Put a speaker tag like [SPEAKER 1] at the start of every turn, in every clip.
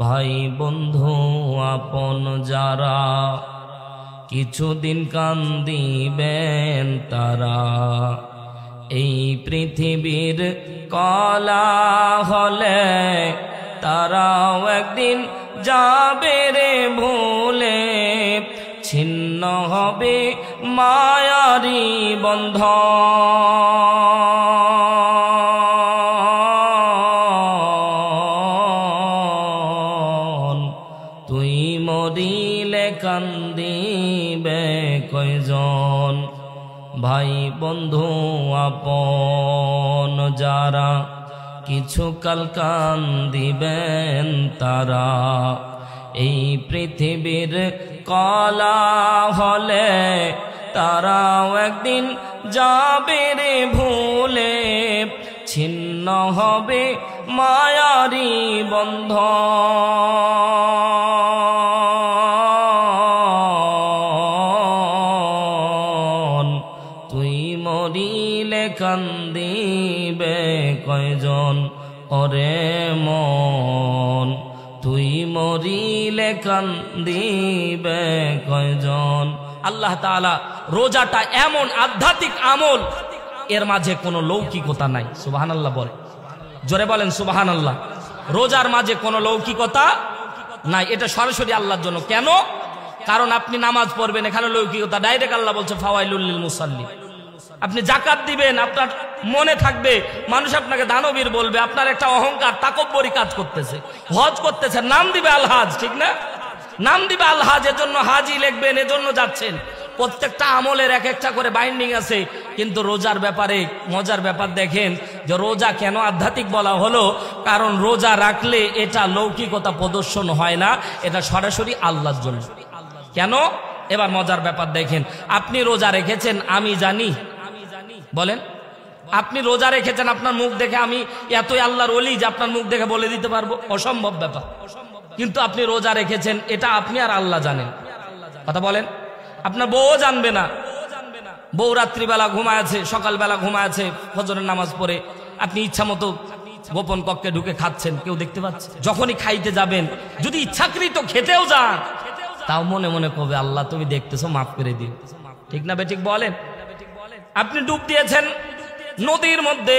[SPEAKER 1] ভাই বন্ধু আপন যারা কিছুদিন কান্দিবেন তারা এই পৃথিবীর কলা হলে তারাও একদিন যাবে রে ভুলে ছিন্ন হবে মায়ারি বন্ধন তুই মরিলে কান্দিবে কয়জন ভাই বন্ধু আপন যারা কিছুকাল কান্দিবেন তারা এই পৃথিবীর কলা হলে তারাও একদিন যাবে রে ভুলে ছিন্ন হবে মায়ারি বন্ধন তুই মরিলে কান্দিবে কয়জন ওরে মন তুই মরিলে কান্দিবে কয়জন। আল্লাহ তাআলা রোজাটা এমন আধ্যাত্মিক আমল এর মাঝে কোনো লৌকিকতা নাই। সুবহানাল্লাহ বলে, জোরে বলেন সুবহানাল্লাহ। রোজার মাঝে কোনো লৌকিকতা নাই, এটা সরাসরি আল্লাহর জন্য। কেন? কারণ আপনি নামাজ পড়বেন, এখানে লৌকিকতা ডাইরেক্ট আল্লাহ বলছে ফাওয়াইলুল লিল মুসাল্লিন। আপনি যাকাত দিবেন, আপনার মনে থাকবে মানুষ আপনাকে দানবীর বলবে, আপনার একটা অহংকার তাকব্বরি কাজ করতেছে। হজ করতেছে, নাম দিবে আলহাজ, ঠিক না? নাম দিবে আলহাজ, এজন্য হাজি লিখবেন, এজন্য যাচ্ছেন। প্রত্যেকটা আমলের এক একটা করে বাইন্ডিং আছে। কিন্তু রোজার ব্যাপারে মজার ব্যাপার দেখেন যে রোজা কেন আধ্যাত্মিক বলা হলো, কারণ রোজা রাখলে এটা লৌকিকতা প্রদর্শন হয় না, এটা সরাসরি আল্লাহর জন্য। কেন? এবার মজার ব্যাপার দেখেন, আপনি রোজা রেখেছেন, আমি জানি, বলেন আপনি রোজা রেখেছেন, আপনার মুখ দেখে আমি এতই আল্লাহর ওলি যে আপনার মুখ দেখে বলে দিতে পারবো? অসম্ভব ব্যাপার। কিন্তু আপনি রোজা রেখেছেন, এটা আপনি আর আল্লাহ জানেন। কথা বলেন। আপনার বউ জানবে না, বউ রাত্রিবেলা ঘুমায়, সকালবেলা ঘুমায়, ফজরের নামাজ পড়ে আপনি ইচ্ছা মতো গোপন কক্ষে ঢুকে খাচ্ছেন, কেউ দেখতে পাচ্ছে। যখনই খাইতে যাবেন, যদি ইচ্ছাকৃত খেতেও যান, তাও মনে মনে কবে আল্লাহ তুমি দেখতেছো, মাফ করে দিও। ঠিক না বেঠিক বলেন? আপনি ডুব দিয়েছেন নদীর মধ্যে,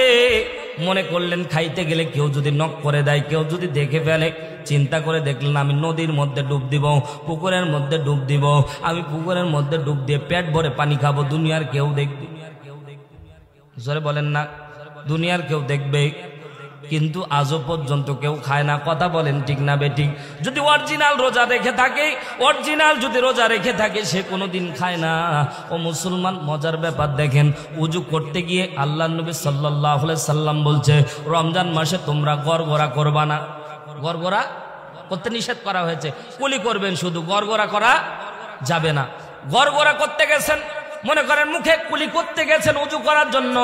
[SPEAKER 1] মনে করলেন খাইতে গেলে কেউ যদি নক করে দেয়, কেউ যদি দেখে ফেলে, চিন্তা করে দেখলেন আমি নদীর মধ্যে ডুব দিব, পুকুরের মধ্যে ডুব দিব, আমি পুকুরের মধ্যে ডুব দিয়ে পেট ভরে পানি খাবো, দুনিয়ার কেউ দেখবে? জোরে বলেন না, দুনিয়ার কেউ দেখবে, কিন্তু আজও পর্যন্ত কেউ খায় না। কথা বলেন ঠিক না বেঠিক? যদি অরিজিনাল রোজা রেখে থাকে, অরিজিনাল যদি রোজা রেখে থাকে, সে কোনোদিন খায় না। ও মুসলমান, মজার ব্যাপার দেখেন, উজু করতে গিয়ে আল্লাহর নবী সাল্লাল্লাহু আলাইহি সাল্লাম বলছে রমজান মাসে তোমরা গড়গড়া করবা না। গড়গড়া করতে নিষেধ করা হয়েছে, কুলি করবেন শুধু, গড়গড়া করা যাবে না। গড়গড়া করতে গেছেন, মনে করেন মুখে কুলি করতে গেছেন উজু করার জন্য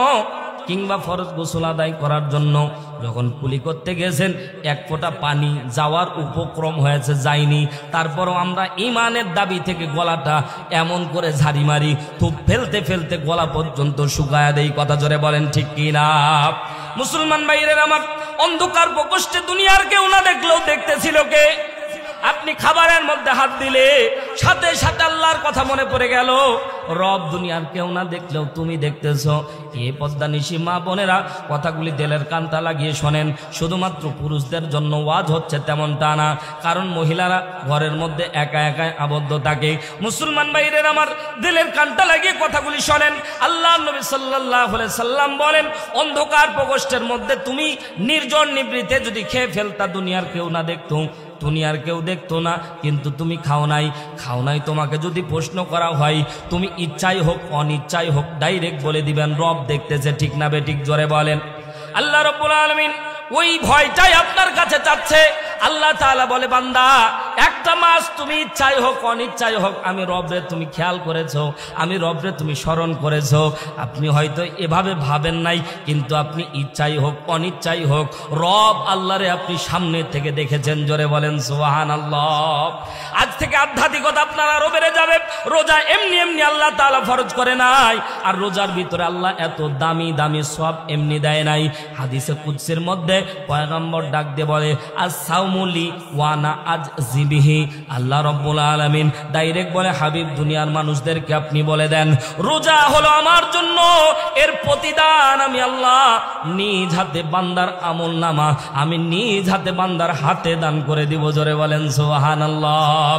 [SPEAKER 1] কিংবা ফরজ গোসল আদায় করার জন্য, যখন কুলি করতে গেছেন এক ফোঁটা পানি যাওয়ার উপক্রম হয়েছে, যায়নি, তারপরও আমরা ইমানের দাবি থেকে গলাটা এমন করে ঝাড়ি মারি, খুব ফেলতে ফেলতে গলা পর্যন্ত শুকায় দেই। কথা জোরে বলেন ঠিক কিনা? মুসলমান ভাইয়েরা আমার, অন্ধকার প্রকোষ্ঠে দুনিয়ার কেউ না দেখলেও দেখতেছিল কে? আপনি খাবারের মধ্যে হাত দিলে সাথে সাথে আল্লাহর কথা মনে পড়ে গেল। রব দুনিয়ার কেউ না দেখলেও তুমি দেখতেছো। এই পদ্মা নিশি মা বোনেরা, কথাগুলি দিলের কানটা লাগিয়ে শোনেন। শুধুমাত্র পুরুষদের জন্য ওয়াজ হচ্ছে তেমনটা না, কারণ মহিলারা ঘরের মধ্যে একা একা আবদ্ধ থাকে। মুসলমান ভাইদের আমার, দিলের কানটা লাগিয়ে কথাগুলি শোনেন। আল্লাহ নবী সাল্লাল্লাহু আলাইহি সাল্লাম বলেন, অন্ধকার প্রকোষ্ঠের মধ্যে তুমি নির্জন নিবৃতে যদি খেয়ে ফেলতা, দুনিয়ার কেউ না দেখতো, দুনিয়ার কেউ দেখতো না, কিন্তু তুমি খাও নাই। তোমাকে যদি প্রশ্ন করা হয়, তুমি ইচ্ছাই হোক অনিচ্ছাই হোক ডাইরেক্ট বলে দিবেন রব দেখতেছে। ঠিক না বেঠিক? জোরে বলেন। আল্লাহ রাব্বুল আলামিন ওই ভয়টাই আপনার কাছে চাচ্ছে। আল্লাহ তাআলা বলে, বান্দা এক একটা মাস তুমি ইচ্ছাই হোক অনিচ্ছাই হোক আমি রবরে তুমি খেয়াল করেছো, আমি রবরে তুমি স্মরণ করেছো। আপনি হয়তো এভাবে ভাবেন নাই, কিন্তু আপনি ইচ্ছাই হোক অনিচ্ছাই হোক রব আল্লাহরে আপনি সামনে থেকে দেখেছেন। জোরে বলেন সুবহানাল্লাহ। আজ থেকে আধ্যাত্মিকতা আপনার আরো বেড়ে যাবে। রোজা এমনি এমনি আল্লাহ তাআলা ফরজ করে নাই, আর রোজার ভিতরে আল্লাহ এত দামি দামি সওয়াব এমনি দেয় নাই। হাদিসে কুদসির মধ্যে পয়গম্বর ডাক দিয়ে বলে আস-সাওমু লি ওয়া আনা আজজি বিহি। আল্লাহ রাব্বুল আলামিন ডাইরেক্ট বলে হাবিব দুনিয়ার মানুষদেরকে আপনি বলে দেন রোজা হলো আমার জন্য, এর প্রতিদান আমি আল্লাহ নিজ হাতে বান্দার আমলনামা আমি নিজ হাতে বান্দার হাতে দান করে দিব। জোরে বলেন সুবহানাল্লাহ।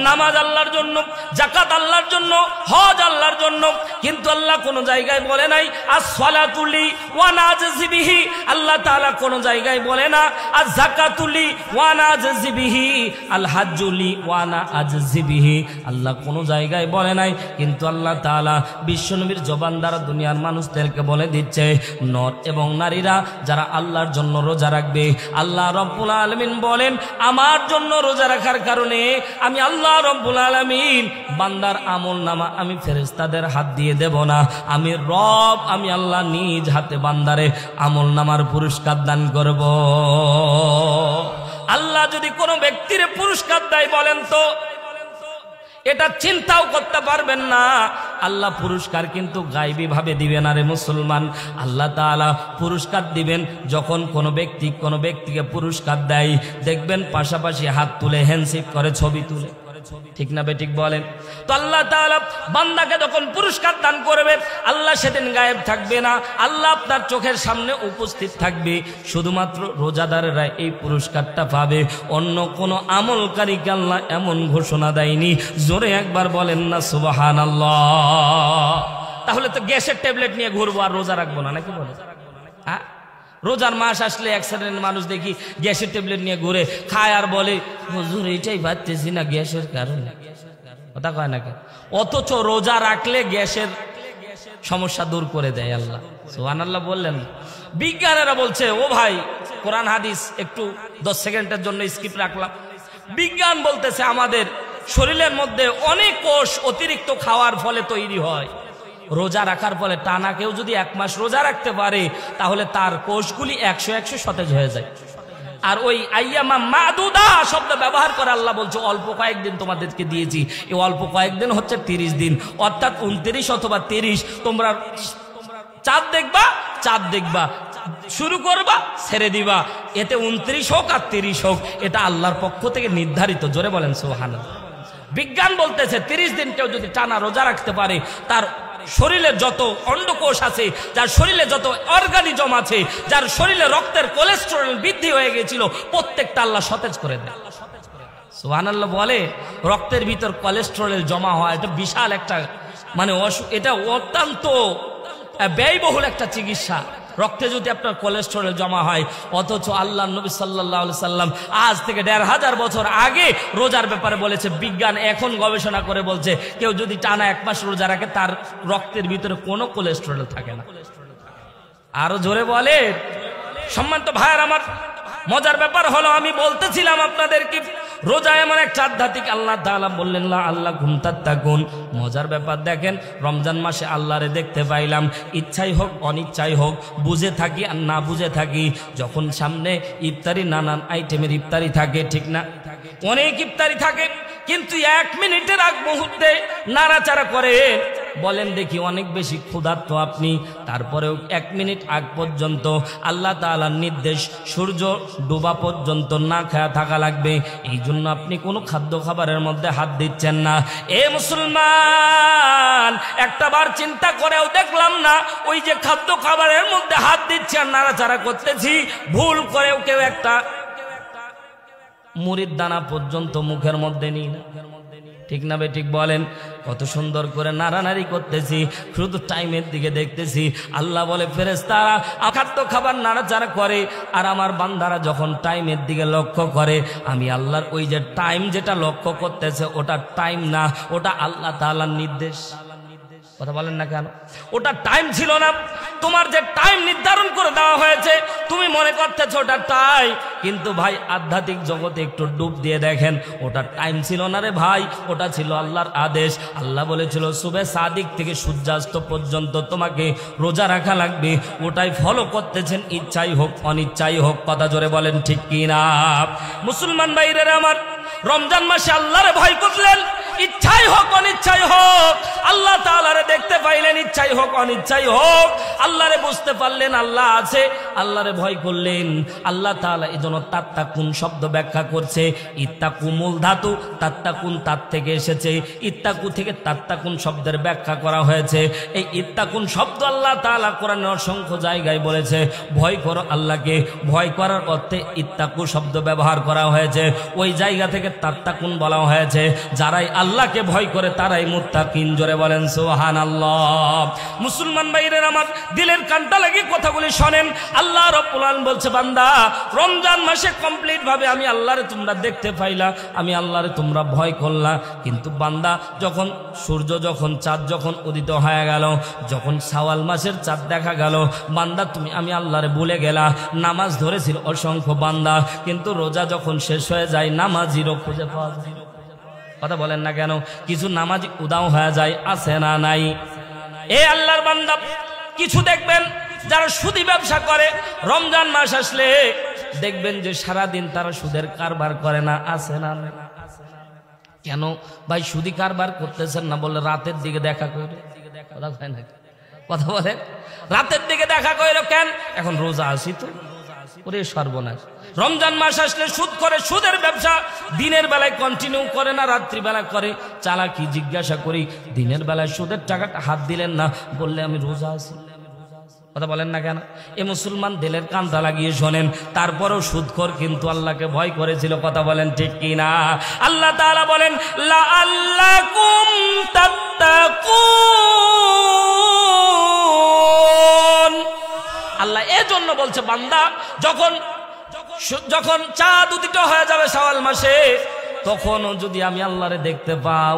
[SPEAKER 1] নামাজ আল্লাহর জন্য, যাকাত আল্লাহর জন্য, হজ আল্লাহর জন্য, কিন্তু আল্লাহ কোন জায়গায় বলে নাই আস-সালাতু লি ওয়া আনা আজজি বিহি। আল্লাহ তাআলা কোন জায়গায় বলে না আজ-যাকাতু লি ওয়া আনা আজজি বিহি, আল হাজ্জু লি ওয়া আনা আজজি বিহি। আল্লাহ কোন জায়গায় বলে নাই, কিন্তু আল্লাহ তাআলা বিশ্বনবীর জবান দ্বারা দুনিয়ার মানুষদেরকে বলে দিচ্ছে নর এবং নারীরা যারা আল্লাহর জন্য রোজা রাখবে, আল্লাহ রব্বুল আলামিন বলেন আমার জন্য রোজা রাখার কারণে আমি আল্লাহ রব্বুল আলামিন বান্দার আমলনামা আমি ফেরেশতাদের হাত দিয়ে দেব না, আমি রব আমি আল্লাহ নিজ হাতে বান্দারে আমলনামার পুরস্কার দান করব। আল্লাহ যদি কোনো ব্যক্তির পুরস্কার দেয় বলেন তো এটা চিন্তাও করতে পারবেন না। আল্লাহ পুরস্কার কিন্তু গায়বী ভাবে দিবেন। আরে মুসলমান, আল্লাহ তাআলা পুরস্কার দিবেন যখন কোনো ব্যক্তিকে পুরস্কার দেয়, দেখবেন পাশাপাশি হাত তুলে হ্যান্ডশেক করে, ছবি তুলে, ঠিক না বেঠিক বলেন? তো আল্লাহ তাআলা বান্দাকে যখন পুরস্কার দান করবে আল্লাহ সেদিন গায়েব থাকবে না, আল্লাহ আপনার চোখের সামনে উপস্থিত থাকবে। শুধুমাত্র রোজাদারেরা এই পুরস্কারটা পাবে, অন্য কোনো আমলকারীকে আল্লাহ এমন ঘোষণা দেয়নি। জোরে একবার বলেন না সুবহানাল্লাহ। তাহলে তো গ্যাসের ট্যাবলেট নিয়ে ঘুরবো আর রোজা রাখবো না, নাকি বলে? হ্যাঁ, রোজার মাস আসলে এক শ্রেণীর মানুষ দেখি গ্যাসের ট্যাবলেট নিয়ে ঘুরে খায় আর বলে হুজুর এইটাই পাচ্ছি না গ্যাসের কারণে, কথা কয় না কেন? অথচ রোজা রাখলে গ্যাসের সমস্যা দূর করে দেয় আল্লাহ। সুবহানাল্লাহ বললেন। বিজ্ঞানীরা বলছে ও ভাই কোরআন হাদিস একটু 10 সেকেন্ডের জন্য স্কিপ রাখলাম। বিজ্ঞান বলতেছে আমাদের শরীরের মধ্যে অনেক কোষ অতিরিক্ত খাওয়ার ফলে তৈরি হয়। রোজা রাখার ফলে টানা কেউ যদি 1 মাস রোজা রাখতে পারে তাহলে তার কোষগুলি 100 সতেজ হয়ে যায়। আর ওই আইয়ামা মাদুদা শব্দ ব্যবহার করে আল্লাহ বলছে অল্প কয়েকদিন তোমাদেরকে দিয়েছি, এই অল্প কয়েকদিন হচ্ছে 30 দিন, অর্থাৎ 29 অথবা 30 তোমরা চাঁদ দেখবা শুরু করবা ছেড়ে দিবা, এতে 29 হোক আর 30 হোক এটা আল্লাহর পক্ষ থেকে নির্ধারিত। জোরে বলেন সুবহানাল্লাহ। বিজ্ঞান বলতেছে 30 দিন কেউ যদি টানা রোজা রাখতে পারে তার শরীরে যত অন্ডকোষ আছে, যার শরীরে যত অর্গানিজম আছে, যার শরীরে রক্তের কোলেস্টেরল বৃদ্ধি হয়ে গেছিল প্রত্যেকটা আল্লাহ সতেজ করে দেয়। সুবহানাল্লাহ বলে রক্তের ভিতর কোলেস্টেরল জমা হয় এটা বিশাল একটা মানে এটা অত্যন্ত ব্যয়বহুল একটা চিকিৎসা। রক্তে যদি আপনার কোলেস্টেরল জমা হয়, অথচ আল্লাহ নবী সাল্লাল্লাহু আলাইহি সাল্লাম আজ থেকে 1500 বছর আগে রোজার ব্যাপারে বলেছে। বিজ্ঞান এখন গবেষণা করে বলছে কেউ যদি টানা 1 মাস রোজা রাখে তার রক্তের ভিতরে কোনো কোলেস্টেরল থাকে না। আরো জোরে বলে সম্মানিত ভাইয়ের আমার, মজার ব্যাপার হলো আমি বলতেছিলাম আপনাদেরকে রোজা এমন একটা আধ্যাত্মিক, আল্লাহ তাআলা বললেন লা আল্লাকুম তাত্তাকুন। মজার ব্যাপার দেখেন, রমজান মাসে আল্লাহরে দেখতে পাইলাম, ইচ্ছাই হোক অনিচ্ছাই হোক, বুঝে থাকি আর না বুঝে থাকি, যখন সামনে ইফতারি নানান আইটেমের ইফতারি থাকে, ঠিক না? অনেক ইফতারি থাকে, কিন্তু 1 মিনিটের আগ মুহূর্তে নাড়াচাড়া করে বলেন দেখি অনেক বেশি ক্ষুধার্ত আপনি, তারপরেও 1 মিনিট আগ পর্যন্ত আল্লাহ তাআলার নির্দেশ সূর্য ডোবা পর্যন্ত না খাওয়া থাকা লাগবে। এই জন্য আপনি কোনো খাদ্য খাবারের মধ্যে হাত দিচ্ছেন না। এ মুসলমান, একটাবার চিন্তা করেও দেখলাম না ওই যে খাদ্য খাবারের মধ্যে হাত দিচ্ছি আর নাড়াচাড়া করতেছি, ভুল করেও কেউ একটা মুড়ির দানা পর্যন্ত মুখের মধ্যে নিই না, ঠিক না ঠিক বলেন? কত সুন্দর করে নাড়ানাড়ি করতেছি, শুধু টাইমের দিকে দেখতেছি। আল্লাহ বলে ফেরেশতারা খাদ্য খাবার নাড়াচাড়া করে, আর আমার বান্দারা যখন টাইমের দিকে লক্ষ্য করে, আমি আল্লাহর ওই যে টাইম যেটা লক্ষ্য করতেছে ওটা টাইম না, ওটা আল্লাহ তাআলার নির্দেশ। কথা বলেন না কেন? ওটা টাইম ছিল না। তোমার যে টাইম নির্ধারণ করে দেওয়া হয়েছে তুমি মনে করতেছ ওটা টাইম, কিন্তু ভাই আধ্যাত্মিক জগতে একটু ডুব দিয়ে দেখেন, ওটা টাইম ছিল না রে ভাই, ওটা ছিল আল্লাহর আদেশ। আল্লাহ বলেছিল সুবে সাদিক থেকে সূর্যাস্ত পর্যন্ত তোমাকে রোজা রাখা লাগবে, ওটাই ফলো করতেছেন, ইচ্ছাই হোক অনিচ্ছাই হোক। কথা জোরে বলেন ঠিক কিনা? মুসলমান ভাইরা আমার, রমজান মাসে আল্লাহরে ভয় করলেন, ইচ্ছাই হোক অনিচ্ছাই হোক আল্লাহ তাআলারে দেখতে পাইলেন, ইচ্ছাই হোক অনিচ্ছাই হোক আল্লাহরে বুঝতে পারলেন আল্লাহ আছে, আল্লাহরে ভয় করলেন। আল্লাহ তাআলা এজন্য তাত্তাকুন শব্দ ব্যাখ্যা করছে। ইত্তাকু মূল ধাতু, তাত্তাকুন তার থেকে এসেছে, ইত্তাকু থেকে তাত্তাকুন শব্দের ব্যাখ্যা করা হয়েছে। এই ইত্তাকুন শব্দ আল্লাহ তাআলা কোরআনের অসংখ্য জায়গায় বলেছে ভয় করো আল্লাহকে, ভয় করার অর্থে ইত্তাকু শব্দ ব্যবহার করা হয়েছে। ওই জায়গা থেকে তাত্তাকুন বলা হয়েছে, যারাই আল্লাহকে ভয় করে তারাই মুত্তাকিন। জোরে বলেন সুবহানাল্লাহ। মুসলমান ভাইরা আমার, দিলের কানটা লাগিয়ে কথাগুলি শোনেন। আল্লাহ রাব্বুল আলামিন বলছে, বান্দা রমজান মাসে কমপ্লিট ভাবে আমি আল্লাহরে তোমরা দেখতে পাইলা, আমি আল্লাহরে তোমরা ভয় করলা, কিন্তু বান্দা যখন সূর্য যখন চাঁদ যখন উদিত হয়ে গেল, যখন শাওয়াল মাসের চাঁদ দেখা গেল, বান্দা তুমি আমি আল্লাহরে ভুলে গেলা। নামাজ ধরেছিল অসংখ্য বান্দা, কিন্তু রোজা যখন শেষ হয়ে যায় নামাজিরও খুঁজে পাওয়া যায়। কথা বলেন না কেন? কিছু নামাজ উদাও হয়ে যায়, আছে না নাই? এ আল্লাহর বান্দা, কিছু দেখবেন যারা সুদি ব্যবসা করে, রমজান মাস আসলে দেখবেন যে সারাদিন তারা সুদের কারবার করে না, আছে না? কেন ভাই সুদি কারবার করতেছেন না? বলে রাতের দিকে দেখা করে, কথা বলেন, রাতের দিকে দেখা কইলো কেন? এখন রোজা আসি তো, ওরে সর্বনাশ। রমজান মাস আসলে সুদ করে, সুদের ব্যবসা দিনের বেলায় কন্টিনিউ করে না, রাত্রিবেলা করে। চালাকি জিজ্ঞাসা করি, দিনের বেলায় সুদের টাকাটা হাত দিলেন না, বললে আমি রোজা আছি। কথা বলেন না কেন? এ মুসলমান দিলের কানটা লাগিয়ে শোনেন, তারপরেও সুদখোর কিন্তু আল্লাহকে ভয় করেছিল। কথা বলেন ঠিক কিনা? আল্লাহ তাআলা বলেন লাআল্লাকুম তাত্তাকুন। আল্লাহ এজন্য বলছে বান্দা যখন চাঁদ উদিত হয়ে যাবে শাওয়াল মাসে, তখনও যদি আমি আল্লাহরে দেখতে পাও,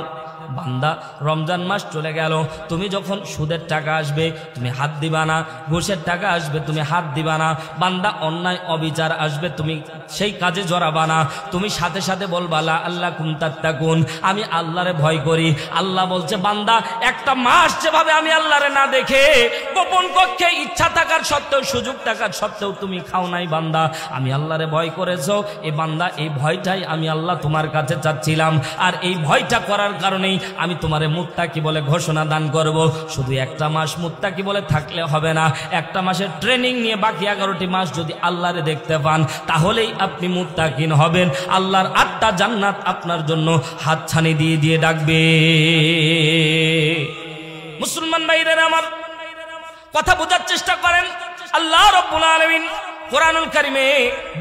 [SPEAKER 1] বান্দা রমজান মাস চলে গেল, তুমি যখন সুদের টাকা আসবে তুমি হাত দিবা না, ঘুষের টাকা আসবে তুমি হাত দিবা না, বান্দা অন্যায় অবিচার আসবে তুমি সেই কাজে জড়াবা না, তুমি সাথে সাথে বলবা লা আল্লাকুম তাত্তাকুন, আমি আল্লাহরে ভয় করি। আল্লাহ বলছে বান্দা একটা মাস যেভাবে আমি আল্লাহরে না দেখে গোপন কক্ষে ইচ্ছা থাকার সত্ত্বেও সুযোগ থাকার সত্ত্বেও তুমি খাও নাই, বান্দা আমি আল্লাহরে ভয় করেছো। এই বান্দা এই ভয়টাই আমি আল্লাহ তোমার কাছে চাচ্ছিলাম, আর এই ভয়টা করার কারণেই আমি তোমারে মুত্তাকি বলে ঘোষণা দান করব। শুধু একটা মাস মুত্তাকি বলে থাকলে হবে না, একটা মাসের ট্রেনিং নিয়ে বাকি 11টি মাস যদি আল্লাহরে দেখতে পান তাহলেই আপনি মুত্তাকিন হবেন। আল্লাহর 8টা জান্নাত আপনার জন্য হাতছানি দিয়ে দিয়ে ডাকবে। মুসলমান ভাইরা আমার, কথা বোঝার চেষ্টা করেন। আল্লাহ রাব্বুল আলামিন কোরআনুল কারিমে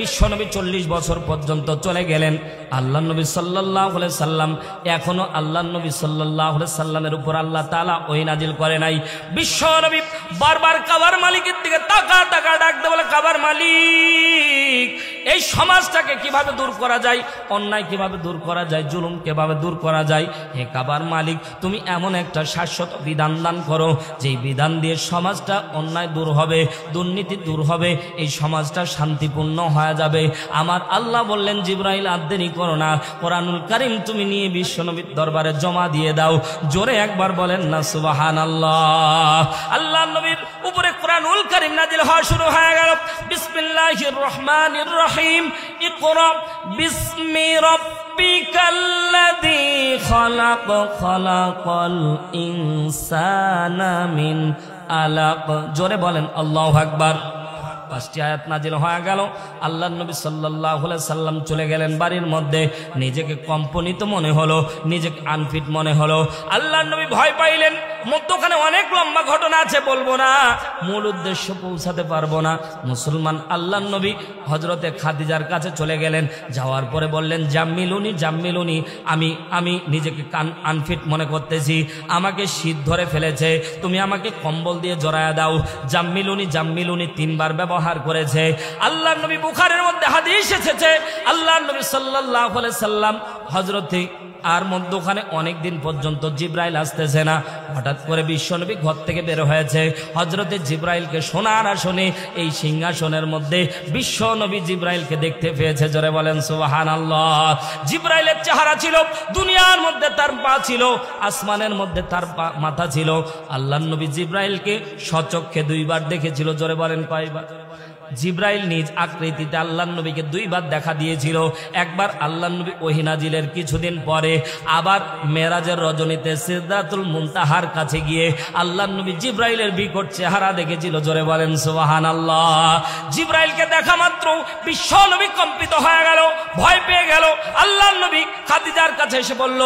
[SPEAKER 1] বিশ্বনবী 40 বছর পর্যন্ত চলে গেলেন। আল্লাহ নবী সাল্লাল্লাহু আলাইহি সাল্লাম এখনো আল্লাহ নবী সাল্লাল্লাহু আলাইহি সাল্লামের উপর আল্লাহ তাআলা ওহী নাজিল করে নাই। বিশ্বনবী বারবার কাবার মালিকের দিকে তাকা তাকা ডাকতে বলে, কাবার মালিক এই সমাজটাকে কিভাবে দূর করা যায়, অন্যায় কিভাবে দূর করা যায়, জুলুম কিভাবে দূর করা যায়। হে কাবার মালিক, তুমি এমন একটা শাশ্বত বিধান দান করো যেই বিধান দিয়ে সমাজটা অন্যায় দূর হবে, দুর্নীতি দূর হবে, এই সমাজটা শান্তিপূর্ণ হয়ে যাবে। আমার আল্লাহ বললেন জিবরাইল আর দেরি করো না, কোরআনুল কারীম তুমি নিয়ে বিশ্বনবীর দরবারে জমা দিয়ে দাও। জোরে একবার বলেন না সুবহানাল্লাহ। আল্লাহ নবীর উপরে কোরআনুল কারীম নাজিল হওয়া শুরু হয়ে গেল। বিসমিল্লাহির রহমানির রহিম। ইকরা বিসমি রাব্বিকাল্লাযী খালাক, খালাকাল ইনসানা মিন আলাক। জোরে বলেন আল্লাহু আকবার। 5টি আয়াত নাজিল হয়ে গেল। আল্লাহর নবী সাল্লাল্লাহু আলাইহি সাল্লাম চলে গেলেন বাড়ির মধ্যে। নিজেকে কম্পনিত মনে হলো, নিজেকে আনফিট মনে হলো। আল্লাহর নবী ভয় পাইলেন। মধ্যখানে অনেক লম্বা ঘটনা আছে, বলবো না, মূল উদ্দেশ্য পৌঁছাতে পারবো না। মুসলমান আল্লাহর নবী হযরতে খাদিজার কাছে চলে গেলেন। যাওয়ার পরে বললেন, জাম্মিলুনি জাম্মিলুনি, আমি নিজেকে আনফিট মনে করতেছি, আমাকে শীত ধরে ফেলেছে, তুমি আমাকে কম্বল দিয়ে জড়ায়া দাও। জাম্মিলুনি জাম্মিলুনি 3 বার ব্যবহার করেছে। আল্লাহর নবী বুখারীর মধ্যে হাদিস এসেছে, আল্লাহর নবী সাল্লাল্লাহু আলাইহি সাল্লাম হযরতে আর মধ্যখানে অনেক দিন পর্যন্ত জিব্রাইল আসতেছে না। হঠাৎ করে বিশ্বনবী ঘর থেকে বের হয়েছে। হযরতে জিব্রাইলকে সোনার আসনে, এই সিংহাসনের মধ্যে বিশ্বনবী জিব্রাইলকে দেখতে পেয়েছে। জোরে বলেন সুবহানাল্লাহ। জিব্রাইলের চেহারা ছিল, দুনিয়ার মধ্যে তার পা ছিল, আসমানের মধ্যে তার মাথা ছিল। আল্লাহর নবী জিব্রাইলকে সচক্ষে দুইবার দেখেছিল। জোরে বলেন কয়বার? জিব্রাইল নিজ আকৃতিতে আল্লাহর নবীকে দুইবার দেখা দিয়েছিল। একবার আল্লাহর নবী ওহী নাজিলের কিছুদিন পরে, আবার মেরাজের রজনীতে সিদরাতুল মুনতাহার কাছে গিয়ে আল্লাহর নবী জিব্রাইলের বিকট চেহারা দেখেছিল। জোরে বলেন সুবহানাল্লাহ। জিব্রাইলকে দেখা মাত্র বিশ্ব নবী কম্পিত হয়ে গেল, ভয় পেয়ে গেল। আল্লাহর নবী খাদিজার কাছে এসে বলল,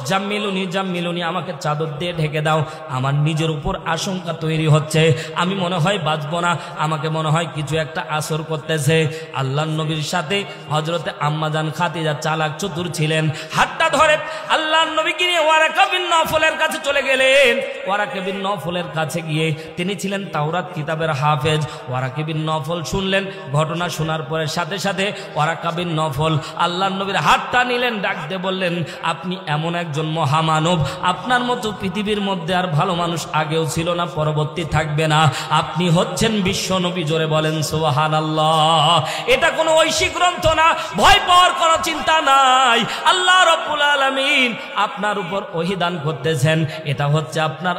[SPEAKER 1] জাম্মিলুনি জাম্মিলুনি, আমাকে চাদর দিয়ে ঢেকে দাও, আমার নিজের উপর আশঙ্কা তৈরি হচ্ছে, আমি মনে হয় বাঁচবো না, আমাকে মনে হয় কিছু একটা আসর করতেছে। আল্লাহর নবীর সাথে হযরতে আম্মাজান খাদিজা চালাক চতুর ছিলেন। হাতটা ধরে আল্লাহর নবীকে নিয়ে ওয়ারাকা বিন নওফলের কাছে চলে গেলেন। ওয়ারাকা বিন নওফলের কাছে গিয়ে, তিনি ছিলেন তাওরাত কিতাবের হাফেজ। ওয়ারাকা বিন নওফল শুনলেন, ঘটনা শোনার পরে সাথে সাথে ওয়ারাকা বিন নওফল আল্লাহর নবীর হাতটা নিলেন, ডাক দিয়ে বললেন, আপনি এমন একজন মহামানব, আপনার মতো পৃথিবীর মধ্যে আর ভালো মানুষ আগেও ছিল না, পরবর্তী থাকবে না, আপনি হচ্ছেন বিশ্ব নবী। জোরে বলেন সুবহানাল্লাহ। এটা কোনো ঐশী গ্রন্থ না, ভয় পাওয়ার কোনো চিন্তা নাই। আল্লাহ রাব্বুল আলামিন আপনার উপর ওহী দান করতেছেন, এটা হচ্ছে আপনার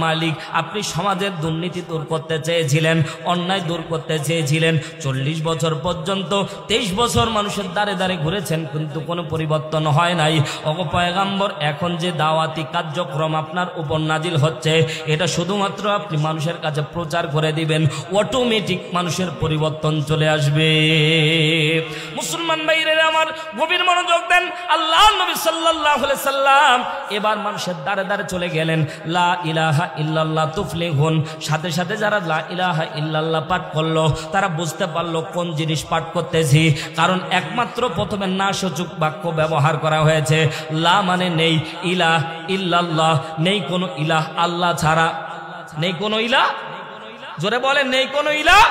[SPEAKER 1] মালিক। আপনি সমাজের দুর্নীতি দূর করতে চেয়েছিলেন, অন্যায় দূর করতে চেয়েছিলেন। 40 বছর পর্যন্ত 23 বছর মানুষের দ্বারে দ্বারে ঘুরেছেন, কিন্তু কোনো পরিবর্তন হয় নাই। ওগো পয়গম্বর, এখন যে দাওয়াতি কার্যক্রম আপনার উপর নাজিল হচ্ছে, এটা শুধুমাত্র আপনি মানুষের কাছে প্রচার করে দিবেন, অটোমেটিক মানুষের পরিবর্তন চলে আসবে। মুসলমান ভাইরা আমার, গভীর মনোযোগ দেন। আল্লাহর নবী সাল্লাল্লাহু আলাইহি সাল্লাম এবার মানুষের দ্বারে দ্বারে চলে গেলেন। লা ইলাহা ইল্লাল্লাহ তুফলিহুন। সাথে সাথে যারা লা ইলাহা ইল্লাল্লাহ পাঠ করলো, তারা বুঝতে পারলো কোন জিনিস পাঠ করতেছি। কারণ একমাত্র প্রথমে না সূচক বাক্য ব্যবহার করা হয়েছে। লা মানে নেই, ইলাহ ইল্লাল্লাহ, নেই কোনো ইলাহ আল্লাহ ছাড়া, নেই কোনো ইলাহ। জোরে বলেন, নেই কোনো ইলাহ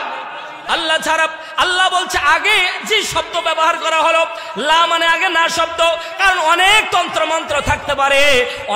[SPEAKER 1] আল্লাহ ছাড়া। আল্লাহ বলছে আগে যে শব্দ ব্যবহার করা হলো, লা মানে আগে না শব্দ। কারণ অনেক তন্ত্র মন্ত্র থাকতে পারে,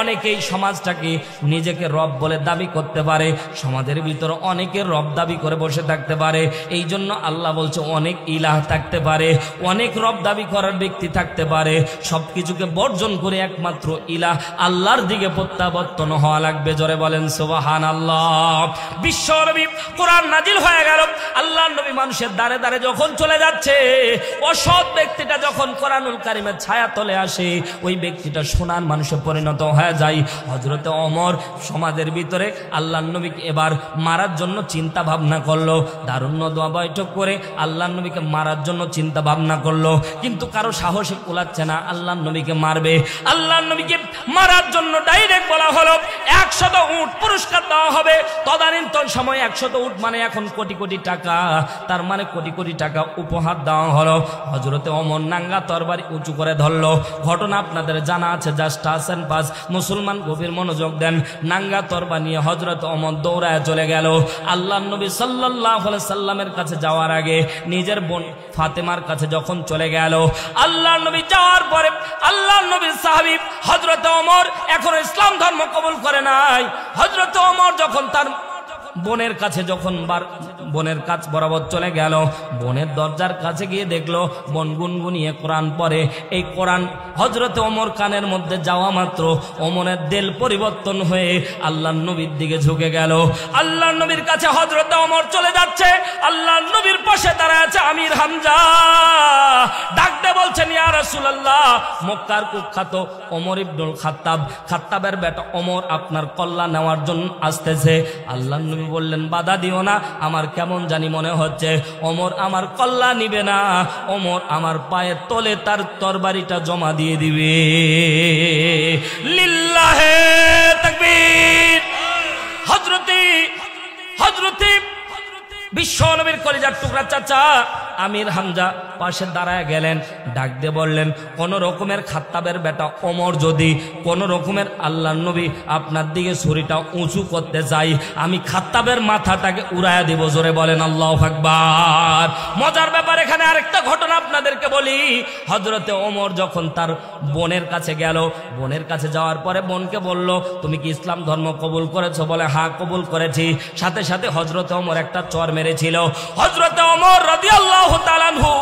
[SPEAKER 1] অনেকেই সমাজটাকে নিজেকে রব বলে দাবি করতে পারে, সমাজের ভিতরে অনেকে রব দাবি করে বসে থাকতে পারে। এই জন্য আল্লাহ বলছে অনেক ইলাহ থাকতে পারে, অনেক রব দাবি করার ব্যক্তি থাকতে পারে। সবকিছুকে বর্জন করে একমাত্র ইলাহ আল্লাহর দিকে প্রত্যাবর্তন হওয়া লাগবে। জোরে বলেন সুবহানাল্লাহ। বিশ্ব নবী কোরআন নাজিল হয়ে গেল। আল্লাহ নবী মানুষের দ্বারে দ্বারে যখন চলে যাচ্ছে, অসৎ ব্যক্তিটা যখন কোরআনুল কারীমের ছায়া তলে আসে, ওই ব্যক্তিটা সোনার মানুষে পরিণত হয়ে যায়। হযরতে ওমর সমাজের ভিতরে আল্লাহর নবীকে এবার মারার জন্য চিন্তা ভাবনা করলো। দারুণ দোয়া বৈঠক করে আল্লাহর নবীকে মারার জন্য চিন্তা ভাবনা করলো, কিন্তু কারো সাহসে কুলাচ্ছে না আল্লাহর নবীকে মারবে। আল্লাহর নবীকে মারার জন্য ডাইরেক্ট বলা হলো 100 উট পুরস্কার দেওয়া হবে। তদানীন্তন সময় 100 উট মানে এখন কোটি কোটি টাকা, তার মানে কোটি কোটি টাকা উপহার দেওয়া হলো। হযরতে ওমর নাঙ্গা তরবারি উঁচু করে ধরলো। ঘটনা আপনাদের জানা আছে, জাস্ট আসেন পাস। মুসলমান গভীর মনোযোগ দেন। নাঙ্গা তরবারি নিয়ে হযরত ওমর দৌড়ায় চলে গেল। আল্লাহর নবী সাল্লাল্লাহু আলাইহি সাল্লামের কাছে যাওয়ার আগে নিজের বোন ফাতেমার কাছে যখন চলে গেল, আল্লাহর নবী যাওয়ার পরে আল্লাহর নবীর সাহাবী হযরত ওমর এখনো ইসলাম ধর্ম কবুল করে নাই। হযরত ওমর যখন তার বোনের কাছে বোনের কাছ বরাবর চলে গেল, বোনের দরজার কাছে গিয়ে দেখলো বোন গুনগুনিয়ে কোরআন পড়ে। এই কোরআন হযরতে ওমর কানের মধ্যে যাওয়া মাত্র ওমরের দিল পরিবর্তন হয়ে আল্লাহর নবীর দিকে ঝুঁকে গেল। আল্লাহর নবীর কাছে হযরতে ওমর চলে যাচ্ছে, আল্লাহর নবীর পাশে দাঁড়ায় আছে আমির হামজা। ডাকতে বলছেন, ইয়া রাসূলুল্লাহ, মক্কার কুখ্যাত ওমর ইবনুল খাত্তাব, খাত্তাবের বেটা ওমর আপনার কল্লা নেওয়ার জন্য আসতেছে। আল্লাহর নবী বললেন, বাধা দিও না, আমার কেমন জানি মনে হচ্ছে ওমর আমার কল্লা নিবে না, ওমর আমার পায়ের তলে তার তরবারিটা জমা দিয়ে দিবে। লিল্লাহে তাকবীর। হযরতে বিশ্ব নবীর কলিজার টুকরা চাচা আমির হামজা পাশে দাঁড়ায় গেলেন, ডাক দিয়ে বললেন, কোন রকমের খাত্তাবের বেটা ওমর যদি কোন রকমের আল্লাহর নবী আপনার দিকে ছুরিটা উঁচু করতে যাই, আমি খাত্তাবের মাথাটাকে উড়াইয়া দিব। জোরে বলেন আল্লাহু আকবার। মজার ব্যাপার এখানে আরেকটা ঘটনা আপনাদেরকে বলি। হযরতে ওমর যখন তার বোনের কাছে গেল, বোনের কাছে যাওয়ার পরে বোনকে বলল, তুমি কি ইসলাম ধর্ম কবুল করেছো? বলে হ্যাঁ কবুল করেছি। সাথে সাথে হযরতে ওমর একটা চর মেরেছিল। হযরতে ওমর রাদিয়াল্লাহু তাআলা আনহু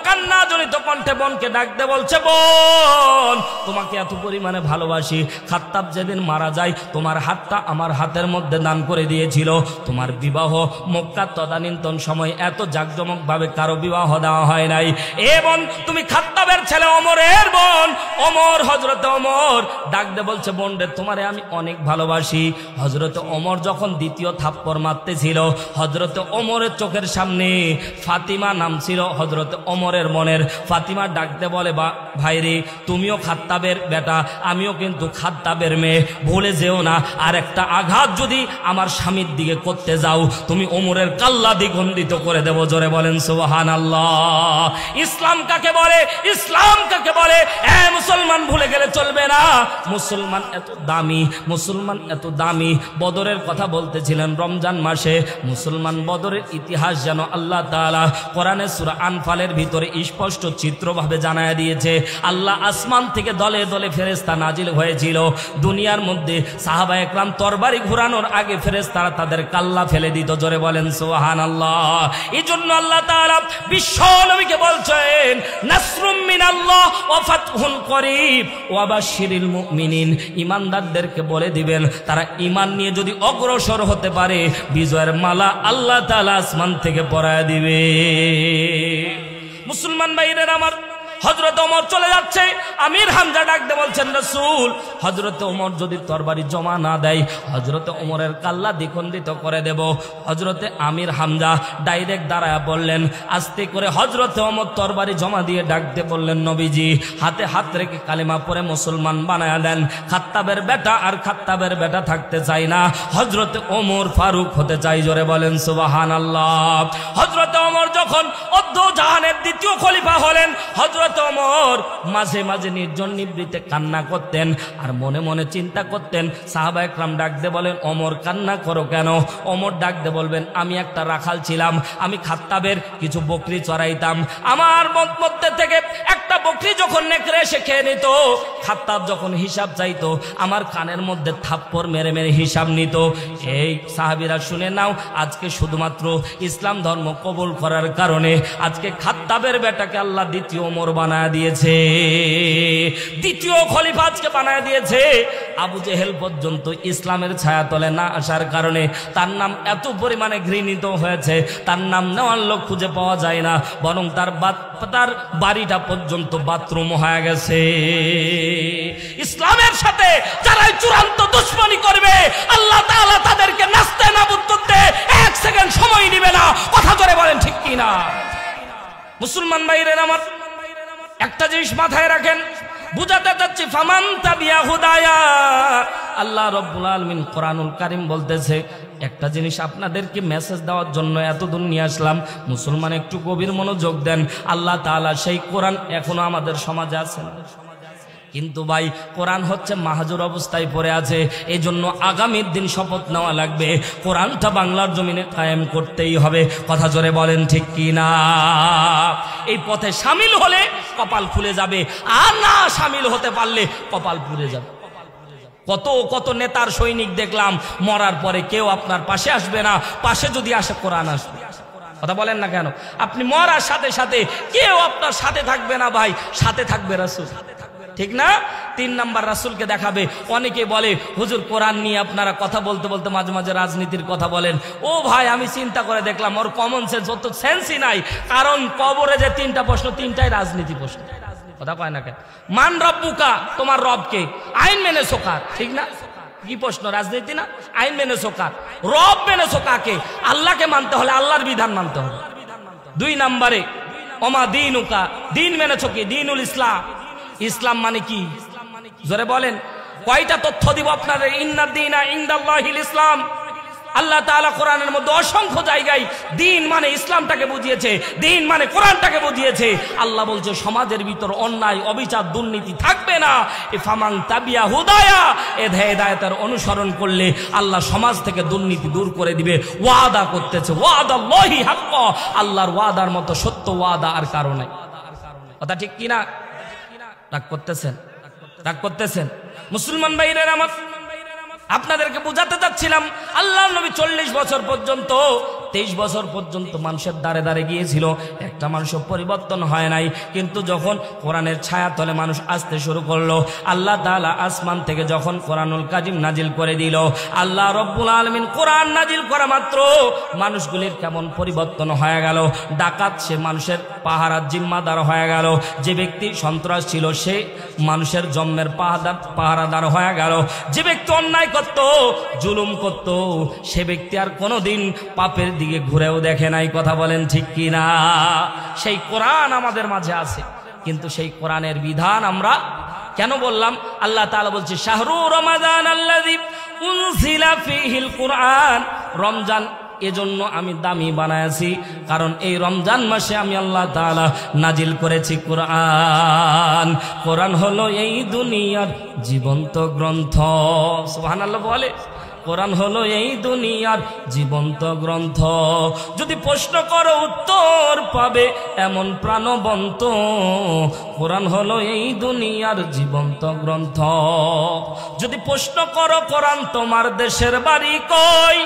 [SPEAKER 1] কান্না জড়িত কণ্ঠে বোনকে ডাকতে বলছে, বোন তোমাকে এত পরিমাণে ভালোবাসি, খাত্তাব যেদিন মারা যায় তোমার হাতটা আমার হাতের মধ্যে দান করে দিয়েছিল। তোমার বিবাহ মক্কার তদানীন্তন সময় এত জাঁকজমক ভাবে কারো বিবাহ দেওয়া হয় নাই। এ বোন তুমি খাত্তাবের ছেলে ওমরের বোন। ওমর হযরতে ওমর ডাকতে বলছে, বোন রে তোমারে আমি অনেক ভালোবাসি। হযরতে ওমর যখন দ্বিতীয় থাপ্পড় মারতেছিল, হযরতে ওমরের চোখের সামনে ফাতিমা নাম ছিল হযরতে ওমরের বোনের। ফাতিমা ডাকতে বলে, ভাইরে তুমিও খাত্তাবের বেটা, আমিও কিন্তু খাত্তাবের মেয়ে, ভুলে যেও না আর একটা আঘাত যদি আমার স্বামীর দিকে করতে যাও তুমি ওমরের কাল্লা দ্বিখণ্ডিত করে দেব। জোরে বলেন সুবহানাল্লাহ। ইসলাম কাকে বলে? ইসলাম কাকে বলে? এ মুসলমান ভুলে গেলে চলবে না। মুসলমান এত দামি, মুসলমান এত দামি। বদরের কথা বলতেছিলেন রমজান মাসে। মুসলমান বদরের ইতিহাস যেন আল্লাহ তাআলা কোরআনে সূরা আনফালের ভিতরে স্পষ্ট চিত্রভাবে জানায় দিয়েছে। আল্লাহ আসমান থেকে দলে দলে ফেরেশতা নাজিল হয়েছিল। দুনিয়ার মধ্যে সাহাবায়ে কেরাম তরবারি ঘোরানোর আগে ফেরেশতারা তাদের কাল্লা ফেলে দিত। জোরে বলেন সুবহানাল্লাহ। এই জন্য আল্লাহ তাআলা বিশ্ব নবীকে বলছেন, নাসরুম মিনাল্লাহ ওয়া ফাতহুন করিব ওয়া বাশশিরিল মুমিনিন। ঈমানদারদেরকে বলে দিবেন তারা ঈমান নিয়ে যদি অগ্রসর হতে পারে, বিজয়ের মালা আল্লাহ তাআলা আসমান থেকে পরায় দিবে। মুসলমান ভাইদের আমার, হযরত ওমর চলে যাচ্ছে। আমির হামজা ডাকতে বলছেন, রাসূল হযরত ওমর যদি তরবারি জমা না দেয়, হযরত ওমরের কাল্লা দ্বিখণ্ডিত করে দেব। হযরতে আমির হামজা ডাইরেক্ট দাঁড়ায়া বললেন, আস্তে করে হযরত ওমর তরবারি জমা দিয়ে ডাকতে বললেন, নবীজি হাতে হাত রেখে কালেমা পড়ে মুসলমান বানায়া দেন। খাত্তাবের বেটা আর খাত্তাবের বেটা থাকতে চাই না, হযরতে ওমর ফারুক হতে চাই। জোরে বলেন সুবহানাল্লাহ। হযরত ওমর যখন জাহানের দ্বিতীয় খলিফা হলেন, হযরত ওমর মাঝে মাঝে নির্জন নিবৃতে কান্না করতেন আর মনে মনে চিন্তা করতেন। সাহাবায়ে কেরাম ডাকতে বলেন, ওমর কান্না করো কেন? ওমর ডাকতে বলবেন, আমি একটা রাখাল ছিলাম, আমি খাত্তাবের কিছু বকরি চড়াইতাম। আমার মধ্যে থেকে একটা বকরি যখন নেকড়ে এসে খেয়ে নিত, খাত্তাব যখন হিসাব চাইতো আমার কানের মধ্যে থাপ্পড় মেরে মেরে হিসাব নিত। এই সাহাবীরা শুনে নাও, আজকে শুধুমাত্র ইসলাম ধর্ম কবুল করার কারণে আজকে খাত্তাবের বেটাকে আল্লাহ দ্বিতীয় ওমর বানায় দিয়েছে, দ্বিতীয় খলিফা আজকে বানায় দিয়েছে। আবু জেহেল পর্যন্ত ইসলামের ছায়া তলে না আসার কারণে তার নাম এত পরিমাণে ঘৃণিত হয়েছে, তার নাম নেওয়ার লোক খুঁজে পাওয়া যায় না, বরং তার বাড়িটা পর্যন্ত বাথরুম হয়ে গেছে। ইসলামের সাথে যারা চূড়ান্ত দুশমনী করবে, আল্লাহ তাআলা তাদেরকে নাস্তে নাবুদ করতে এক সেকেন্ড সময় নেবে না। কথা ধরে বলেন ঠিক কিনা? মুসলমান ভাইরা আমার, একটা জিনিস মাথায় রাখেন, বুঝাতে চাচ্ছি, ফামান তাবিয়া হুদায়া। আল্লাহ রাব্বুল আলামিন কোরআনুল কারীম বলতেছে, একটা জিনিস আপনাদেরকে মেসেজ দেওয়ার জন্য এতদূর নিয়ে আসলাম। মুসলমান একটু গভীর মনোযোগ দেন। আল্লাহ তাআলা সেই কোরআন এখনো আমাদের সমাজে আছে, কিন্তু ভাই কোরআন হচ্ছে মাহাজুর অবস্থায় পড়ে আছে। এই জন্য আগামীর দিন শপথ নেওয়া লাগবে, কোরআনটা বাংলার জমিনে কায়েম করতেই হবে। কথা জোরে বলেন ঠিক কি না? এই পথে শামিল হলে কপাল খুলে যাবে, আর না শামিল হতে পারলে কপাল পুড়ে যাবে। কত কত নেতার সৈনিক দেখলাম, মরার পরে কেউ আপনার পাশে আসবে না, পাশে যদি আসে কোরআন আসবে। কথা বলেন না কেন? আপনি মরার সাথে সাথে কেউ আপনার সাথে থাকবে না ভাই, সাথে থাকবে রাসূল, ঠিক না? 3 নাম্বার রাসূলকে দেখাবে। অনেকে বলে, হুজুর কোরআন নিয়ে আপনারা কথা বলতে বলতে মাঝে মাঝে রাজনীতির কথা বলেন। ও ভাই, আমি চিন্তা করে দেখলাম ওর কমন সেন্স, অত সেন্সই নাই। কারণ কবরে যে 3টা প্রশ্ন, 3টাই রাজনীতি প্রশ্ন। কথা কয় না কেন? মান রব্বুকা, তোমার রবকে, আইন মেনে সোকার, ঠিক না? কি প্রশ্ন? রাজনীতি না? আইন মেনে সোকার, রব মেনে সোকাকে, আল্লাহকে মানতে হলে আল্লাহর বিধান মানতে হবে। 2 নম্বরে ওমা দীনুকা, দিন মেনেছো কি? দীনুল ইসলাম, ইসলাম মানে কি? জোরে বলেন। কয়টা তথ্য দিব আপনাদের? ইন্নাদ দীনা ইনদাল্লাহিল ইসলাম। আল্লাহ তাআলা কোরআনের মধ্যে অসংখ্য জায়গায় দিন মানে ইসলামটাকে বুঝিয়েছে, দিন মানে কোরআনটাকে বুঝিয়েছে। আল্লাহ বলছে সমাজের ভিতর অন্যায়, অবিচার, দুর্নীতি থাকবে না। এ ফামান তাবিয়া হুদায়া, এ হেদায়েতের অনুসরণ করলে আল্লাহ সমাজ থেকে দুর্নীতি দূর করে দিবে। ওয়াদা করতেছে, ওয়াদাল্লাহি হাক্ক, আল্লাহর ওয়াদার মতো সত্য ওয়াদা আর কারো নাই। কথা ঠিক কিনা? রাগ করতেছেন? রাগ করতেছেন? মুসলমান ভাইরা আমার, আপনাদেরকে বুঝাতে চাচ্ছিলাম আল্লাহ নবী 40 বছর পর্যন্ত, 23 বছর পর্যন্ত মানুষের দ্বারে দ্বারে গিয়েছিল, একটা মানুষও পরিবর্তন হয় নাই। কিন্তু যখন কোরআনের ছায়া তলে মানুষ আসতে শুরু করলো, আল্লাহ তাআলা আসমান থেকে যখন কোরআনুল কারীম নাজিল করে দিল, আল্লাহ রব্বুল আলামিন কোরআন নাজিল করা মাত্র মানুষগুলির কেমন পরিবর্তন হয়ে গেল। ডাকাত সে মানুষের পাহারার জিম্মাদার হয়ে গেল, যে ব্যক্তি সন্ত্রাস ছিল সে মানুষের জন্মের পাহারাদার হয়ে গেল, যে ব্যক্তি অন্যায় করত, জুলুম করত, সে ব্যক্তি আর কোনোদিন পাপের দিকে ঘুরেও দেখে নাই। কথা বলেন ঠিক কি না? সেই কোরআন আমাদের মাঝে আছে, কিন্তু সেই কোরআনের বিধান আমরা কেন বললাম? আল্লাহ তাআলা বলছে শাহরু রমাদান আল্লাযী উনজিলা ফীহিল কুরআন, রমজান এজন্য আমি দামি বানায়াছি, কারণ এই রমজান মাসে আমি আল্লাহ তাআলা নাজিল করেছি কোরআন। কোরআন হলো এই দুনিয়ার জীবন্ত গ্রন্থ। সুবহানাল্লাহ বলে, কোরআন হলো এই দুনিয়ার জীবন্ত গ্রন্থ। যদি প্রশ্ন করো উত্তর পাবে এমন প্রাণবন্ত, কোরআন হলো এই দুনিয়ার জীবন্ত গ্রন্থ। যদি প্রশ্ন করো কোরআন তোমার দেশের বাড়ি কই,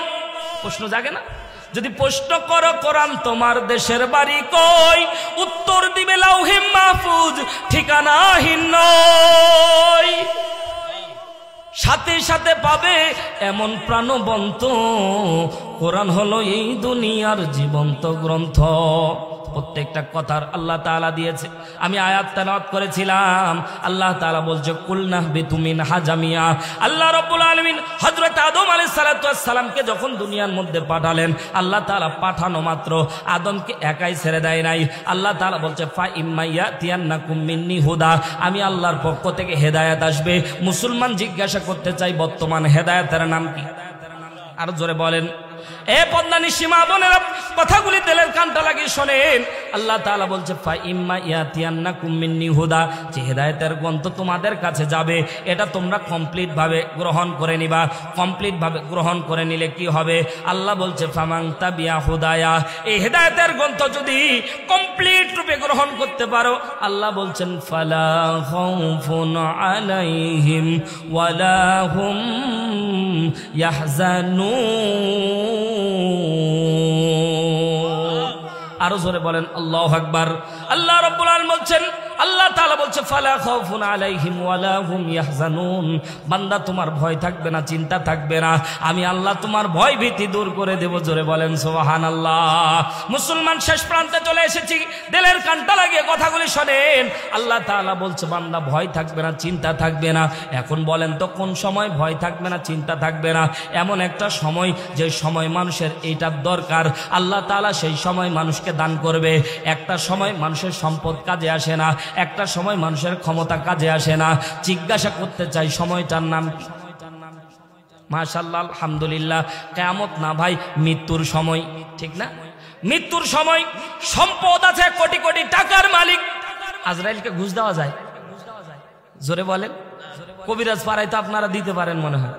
[SPEAKER 1] প্রশ্ন জাগে না? যদি প্রশ্ন করো কোরআন তোমার দেশের বাড়ি কই, উত্তর দিবে লাউহে মাহফুজ ঠিকানাহীন নয়। সাথে সাথে পাবে এমন প্রাণবন্ত, কোরআন হলো এই দুনিয়ার জীবন্ত গ্রন্থ। প্রত্যেকটা কথার আল্লাহ তাআলা দিয়েছে। আমি আয়াত তেলাওয়াত করেছিলাম, আল্লাহ তাআলা বলছে কুলনা বিতুমিন হাজামিয়া। আল্লাহ রাব্বুল আলামিন হযরত আদম আলাইহিস সালাতু ওয়াস সালামকে যখন দুনিয়ার মধ্যে পাঠালেন, আল্লাহ তাআলা পাঠানো মাত্র আদমকে একাই ছেড়ে দেয় নাই। আল্লাহ তাআলা বলছে ফা ইম্মাইয়াতিয়ান্নাকুম মিন্নি হুদা, আমি আল্লাহর পক্ষ থেকে হেদায়েত আসবে। মুসলমান জিজ্ঞাসা করতে চাই বর্তমান হেদায়েতের নাম কি? আর জোরে বলেন। এ পদ্মানি সীমা বোনেরা, কথাগুলি দিলের কানটা লাগিয়ে শোনেন। আল্লাহ তাআলা বলছে ফা ইম্মা ইয়াতিয়ান্নাকুম মিন্নি হুদা, যে হেদায়েতের গ্রন্থ তোমাদের কাছে যাবে এটা তোমরা কমপ্লিট ভাবে গ্রহণ করে নিবা। কমপ্লিট ভাবে গ্রহণ করে নিলে কি হবে? আল্লাহ বলছে ফামান তাবিয়া হুদায়া, এই হেদায়েতের গ্রন্থ যদি কমপ্লিট রূপে গ্রহণ করতে পারো, আল্লাহ বলছেন ফালা খাউফুন আলাইহিম ওয়ালা হুম ইয়াহজানুন। আরো জোরে বলেন আল্লাহু আকবার। আল্লাহ রাব্বুল আলামিন বলছেন, আল্লাহ তাআলা বলছে ফালা খাউফুন আলাইহিম ওয়ালা হুম ইয়াহজানুন, বান্দা তোমার ভয় থাকবে না, চিন্তা থাকবে না, আমি আল্লাহ তোমার ভয় ভীতি দূর করে দেব। জোরে বলেন সুবহানাল্লাহ। মুসলমান শেষ প্রান্তে চলে এসেছি, দিলের কানটা লাগিয়ে কথাগুলি শোনেন। আল্লাহ তাআলা বলছে বান্দা ভয় থাকবে না, চিন্তা থাকবে না। এখন বলেন তো কোন সময় ভয় থাকবে না, চিন্তা থাকবে না? এমন একটা সময়, যে সময় মানুষের এইটার দরকার, আল্লাহ তাআলা সেই সময় মানুষকে দান করবে। একটা সময় মানুষের সম্পদ কাজে আসে না, একটা সময় মানুষের ক্ষমতা কাজে আসে না। জিজ্ঞাসা করতে চাই সময়টার নাম কি? মাশাআল্লাহ আলহামদুলিল্লাহ, কিয়ামত না ভাই, মৃত্যুর সময়, ঠিক না? মৃত্যুর সময়। সম্পদ আছে কোটি কোটি টাকার মালিক, আজরাইলকে ঘুষ দেওয়া যায়? জোরে বলেন। কবিরাজ পাড়ায় তো আপনারা দিতে পারেন মনে হয়।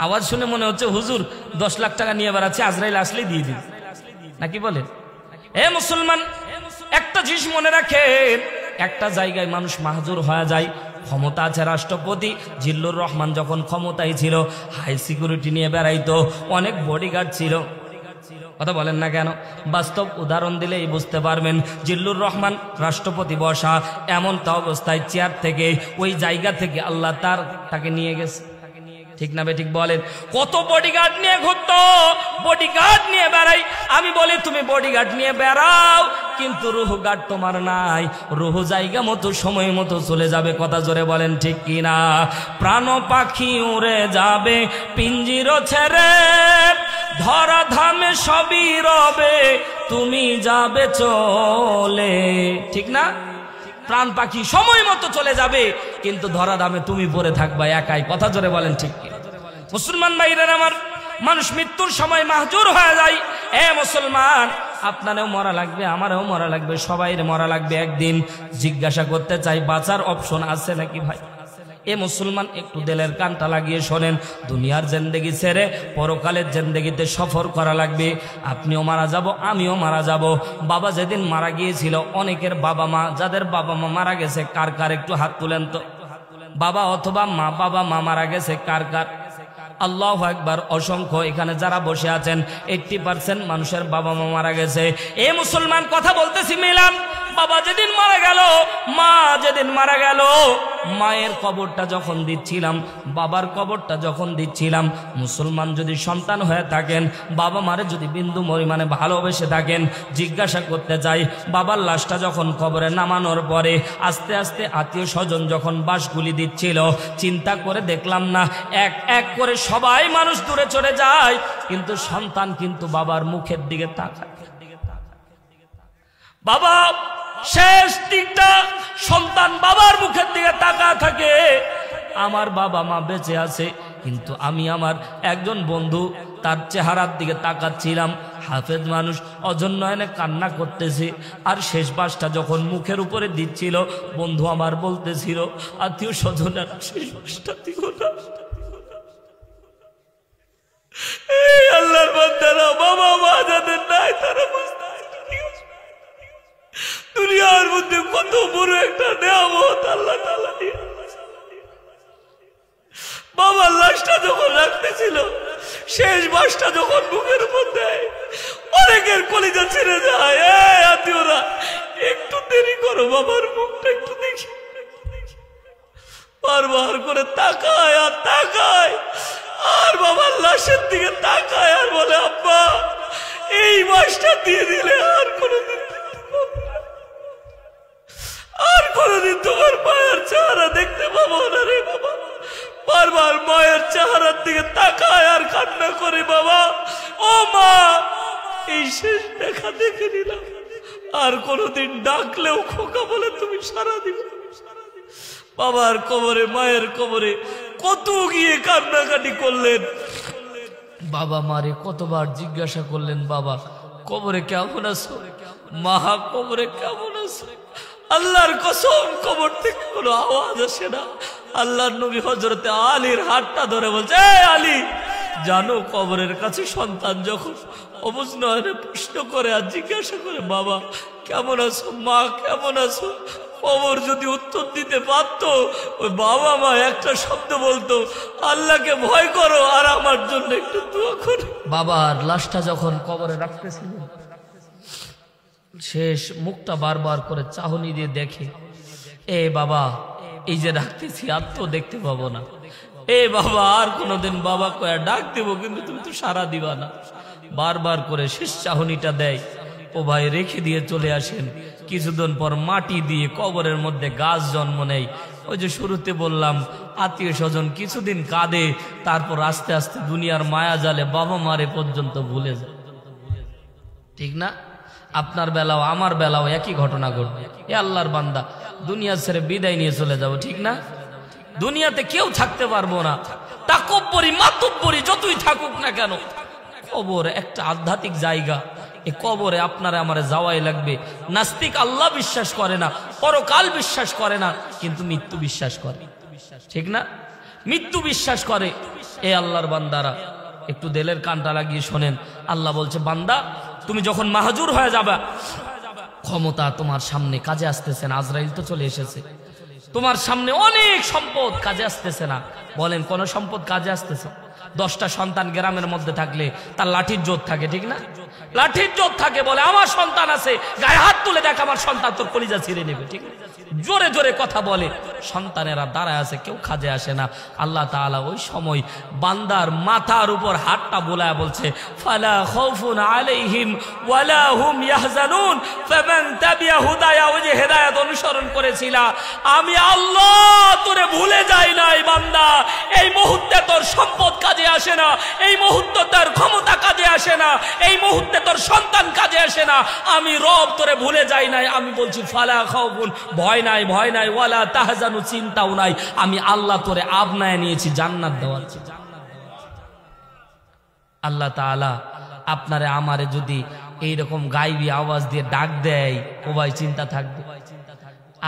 [SPEAKER 1] আওয়াজ শুনে মনে হচ্ছে হুজুর 10 লাখ টাকা নিয়ে বেড়াচ্ছে, আজরাইল আসলেই দিয়ে দিন, নাকি বলেন? এ মুসলমান, একটা জিনিস মনে রাখেন, একটা জায়গায় মানুষ মাহজুর হয়ে যায়। ক্ষমতা আছে রাষ্ট্রপতি জিল্লুর রহমান যখন ক্ষমতায় ছিল, হাই সিকিউরিটি নিয়ে বেড়াইতো, অনেক বডিগার্ড ছিল। কথা বলেন না কেন? বাস্তব উদাহরণ দিলেই বুঝতে পারবেন। জিল্লুর রহমান রাষ্ট্রপতি বসা, এমন তা অবস্থায় চেয়ার থেকে, ওই জায়গা থেকে আল্লাহ তাকে নিয়ে গেছে, ঠিক না বেঠিক বলেন? কত বডিগার্ড নিয়ে ঘুরতো, বডিগার্ড নিয়ে বেড়াই। আমি বলি তুমি বডিগার্ড নিয়ে বেড়াও, কিন্তু রুহু গার্ড তোমার নাই। রুহু জায়গা মতো সময় মতো চলে যাবে। কথা জোরে বলেন ঠিক কিনা? প্রাণ পাখি উড়ে যাবে পিঞ্জির ছেড়ে, ধরা ধামে সবই রবে, তুমি যাবে চলে, ঠিক না? প্রাণ পাখি সময় মতো চলে যাবে, কিন্তু ধরা ধামে তুমি পড়ে থাকবা একাই। কথা জোরে বলেন ঠিক কি? মুসলমান ভাইরা আমার, মানুষ মৃত্যুর সময় মাহজুর হয়ে যায়। এ মুসলমান, আপনারও মরা লাগবে, আমারও মরা লাগবে, সবাইর মরা লাগবে একদিন। জিজ্ঞাসা করতে চাই, বাঁচার অপশন আছে নাকি ভাই? এ মুসলমান, একটু দিলের কানটা লাগিয়ে শোনেন। দুনিয়ার জিন্দেগি ছেড়ে পরকালের জিন্দেগিতে সফর করা লাগবে। আপনিও মারা যাব, আমিও মারা যাব। বাবা যেদিন মারা গিয়েছিল, অনেকের বাবা মা, যাদের বাবা মা মারা গেছে, কার কার একটু হাত তুলেন তো। বাবা অথবা মা, বাবা মা মারা গেছে কার কার? আল্লাহু আকবার। অসংখ্য এখানে যারা বসে আছেন 80% মানুষের বাবা মা মারা গেছে। এ মুসলমান, কথা বলতেছি মিলাম। বাবা যেদিন মারা গেল, মা যেদিন মারা গেল, মায়ের কবরটা যখন দিচ্ছিলাম, বাবার কবরটা যখন দিচ্ছিলাম, মুসলমান যদি সন্তান হয়ে থাকেন, বাবা মারে যদি বিন্দু পরিমাণে ভালোবেসে থাকেন, জিজ্ঞাসা করতে চাই, বাবার লাশটা যখন কবরে নামানোর পরে আস্তে আস্তে আত্মীয় স্বজন যখন বাঁশগুলি দিচ্ছিল, চিন্তা করে দেখলাম না এক এক করে সবাই মানুষ দূরে চলে যায়, কিন্তু সন্তান কিন্তু বাবার মুখের দিকে তাকায়। বাবা শেষ দিকটা সন্তান বাবার মুখের দিকে তাকায় থাকে। আমার বাবা মা বেঁচে আছে, কিন্তু আমি আমার একজন বন্ধু তার চেহারার দিকে তাকাচ্ছিলাম। হাফেজ মানুষ, অজন্যয়নে কান্না করতেছে। আর শেষ বাসটা যখন মুখের উপরে দিচ্ছিল, বন্ধু আমার বলতেছিল, আত্মীয় স্বজনের শেষ বাসটা দিও না। এই আল্লাহর বান্দারা, বাবা মা যাদের নাই, তারা দুনিয়ার মধ্যে কত বড় একটা নিয়ামত আল্লাহ তাআলা দিয়ে। বাবার লাশটা যখন রাখতেছিল, শেষ বাসটা যখন মুখের উপর দেয়, অনেকের কলিজা ছিঁড়ে যায়। এই আত্মীয়রা, একটু দেরি করো, বাবার মুখটা একটু দেখি। বারবার করে তাকায় আর তাকায়, আর বাবার লাশের দিকে তাকায় আর বলে, আব্বা এই বাসটা দিয়ে দিলে আর কোনোদিন তোমার মায়ের চেহারা দেখতে পাবো না রে বাবা। বারবার মায়ের চেহারার দিকে তাকায় আর কান্না করে, বাবা ও মা, এই শেষ দেখা দেখে নিলাম, আর কোনোদিন ডাকলেও খোকা বলে তুমি সারা দিবে। বাবার কবরে, মায়ের কবরে কত গিয়ে কান্নাকাটি করলেন। বাবা মারে কতবার জিজ্ঞাসা করলেন, বাবা কবরে কেমন আছো, মা কবরে কেমন আছো? আল্লাহর কসম, কবর থেকে কোনো আওয়াজ আসে না। আল্লাহর নবী হযরতে আলীর হাতটা ধরে বলছে, এই আলী, জানো কবরের কাছে সন্তান যখন অবুঝ নয়নে প্রশ্ন করে আর জিজ্ঞাসা করে, বাবা কেমন আছো, মা কেমন আছো, কবর যদি উত্তর দিতে পারত, ওই বাবা মা একটা শব্দ বলতো, আল্লাহকে ভয় করো আর আমার জন্য একটু দোয়া করো। বাবার লাশটা যখন কবরে রাখতেছিলেন, শেষ মুখটা বারবার করে চাহনি দিয়ে দেখে, এ বাবা, এই যে রাখতেছি আর তো দেখতে পাবো না। এ বাবা, আর কোনোদিন বাবা কয়া ডাক দেবো, কিন্তু তুমি তো সারা দিবা না। বারবার করে শেষ চাহনিটা দেয়। ও ভাই, রেখে দিয়ে চলে আসেন। কিছুদিন পর মাটি দিয়ে কবরের মধ্যে গাছ জন্ম নেয়। ওই যে শুরুতে বললাম, আত্মীয় স্বজন কিছুদিন কাঁদে, তারপর আস্তে আস্তে দুনিয়ার মায়া জালে বাবা মারে পর্যন্ত ভুলে যায়। ঠিক না? আপনার বেলাও আমার বেলাও একই ঘটনা ঘটবে। এ আল্লাহর বান্দা, দুনিয়া ছেড়ে বিদায় নিয়ে চলে যাব, ঠিক না? দুনিয়াতে কেউ থাকতে পারবো না। তাকব্বরি মাতব্বরি যতই থাকুক না কেন, কবর একটা আধ্যাত্মিক জায়গা। এই কবরে আপনারা আমারে যাওয়াই লাগবে। নাস্তিক আল্লাহ বিশ্বাস করে না, পরকাল বিশ্বাস করে না, কিন্তু মৃত্যু বিশ্বাস করে, ঠিক না? মৃত্যু বিশ্বাস করে। এ আল্লাহর বান্দারা, একটু দিলের কানটা লাগিয়ে শোনেন। আল্লাহ বলছে, বান্দা তুমি যখন মাহজুর হয়ে যাবে, ক্ষমতা তোমার সামনে কাজে আসতেছে না। আজরাইল তো চলে এসেছে। তোমার সামনে অনেক সম্পদ কাজে আসতেছে না। বলেন, কোন সম্পদ কাজে আসতেছে? 10টা সন্তান গ্রামের মধ্যে থাকলে তার লাঠির জোর থাকে, ঠিক না? লাঠির জোর থাকে, বলে আমার সন্তান আছে, গায়ে হাত তুলে দেখ আমার সন্তান তোর কলিজা ছিঁড়ে নেবে, ঠিক না? জোরে জোরে কথা বলে, সন্তানেরা দাঁড়ায় আছে, কেউ কাজে আসে না। আল্লাহ তাআলা ওই সময় বান্দার মাথার উপর হাতটা বোলায় বলছে, ফালা খাউফুন আলাইহিম ওয়ালা হুম ইয়াহজানুন ফামান তাবিয়া হুদায়া। ওই যে হেদায়েত অনুসরণ করেছিলা, আমি আল্লাহ তোরে ভুলে যাই নাই বান্দা। এই মুহূর্তে তোর সম্পদ কাজে আসে না, এই মুহূর্তে তোর ক্ষমতা কাজে আসে না, এই মুহূর্তে তোর সন্তান কাজে আসে না। আমি রব তোরে ভুলে যাই নাই। আমি বলছি, ফালা খাউফুন, ভয় নাই, ভয় নাই, ওয়ালা তাহজানু, চিন্তাও নাই। আমি আল্লাহ তোরে আপনায় নিয়েছি জান্নাত দেওয়ার। আল্লাহ তাআলা আপনারে আমারে যদি এইরকম গাইবি আওয়াজ দিয়ে ডাক দেয়, ও ভাই চিন্তা থাকবে।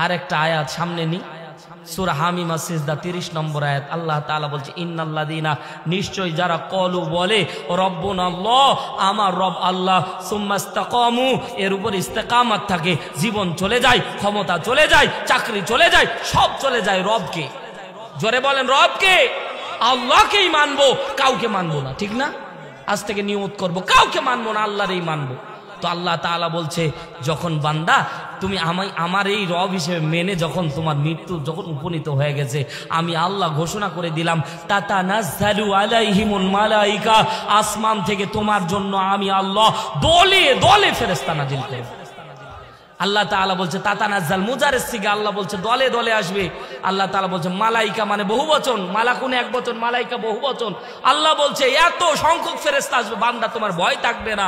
[SPEAKER 1] আর একটা আয়াত সামনে নি, সূরা হামিম সিজদা 30 নম্বর আয়াত। আল্লাহ তাআলা বলছে ইন্নাল্লাযীনা, নিশ্চয় যারা কলু বলে রব্বুনা আল্লাহ, আমার রব আল্লাহ, সুম্মা ইসতাকামু, এর উপর ইস্তেকামত থাকে, জীবন চলে যায়, ক্ষমতা চলে যায়, চাকরি চলে যায়, সব চলে যায় রবকে। জোরে বলেন রবকে। আল্লাহকেই মানবো, কাউকে মানবো না, ঠিক না? আজ থেকে নিয়ত করবো কাউকে মানবো না, আল্লাহরই মানবো। তো আল্লাহ তাআলা বলছে যখন বান্দা তুমি আমার এই রব হিসেবে মেনে যখন তোমার মৃত্যু যখন উপনীত হয়ে গেছে, আমি আল্লাহ ঘোষণা করে দিলাম তাতানাজ্জালু আলাইহিমুল মালাইকা, আসমান থেকে তোমার জন্য আমি আল্লাহ দলে দলে ফেরেশতা নাজিল করব। আল্লাহ তাআলা বলছে তাতানাজ্জাল, মুজারের সিগা, আল্লাহ বলছে দলে দলে আসবে। আল্লাহ তাআলা বলছে মালাইকা মানে বহু বচন, মালাকুন এক বচন, মালাইকা বহু বচন। আল্লাহ বলছে এত সংখ্যক ফেরেশতা আসবে, বান্দা তোমার ভয় থাকবে না।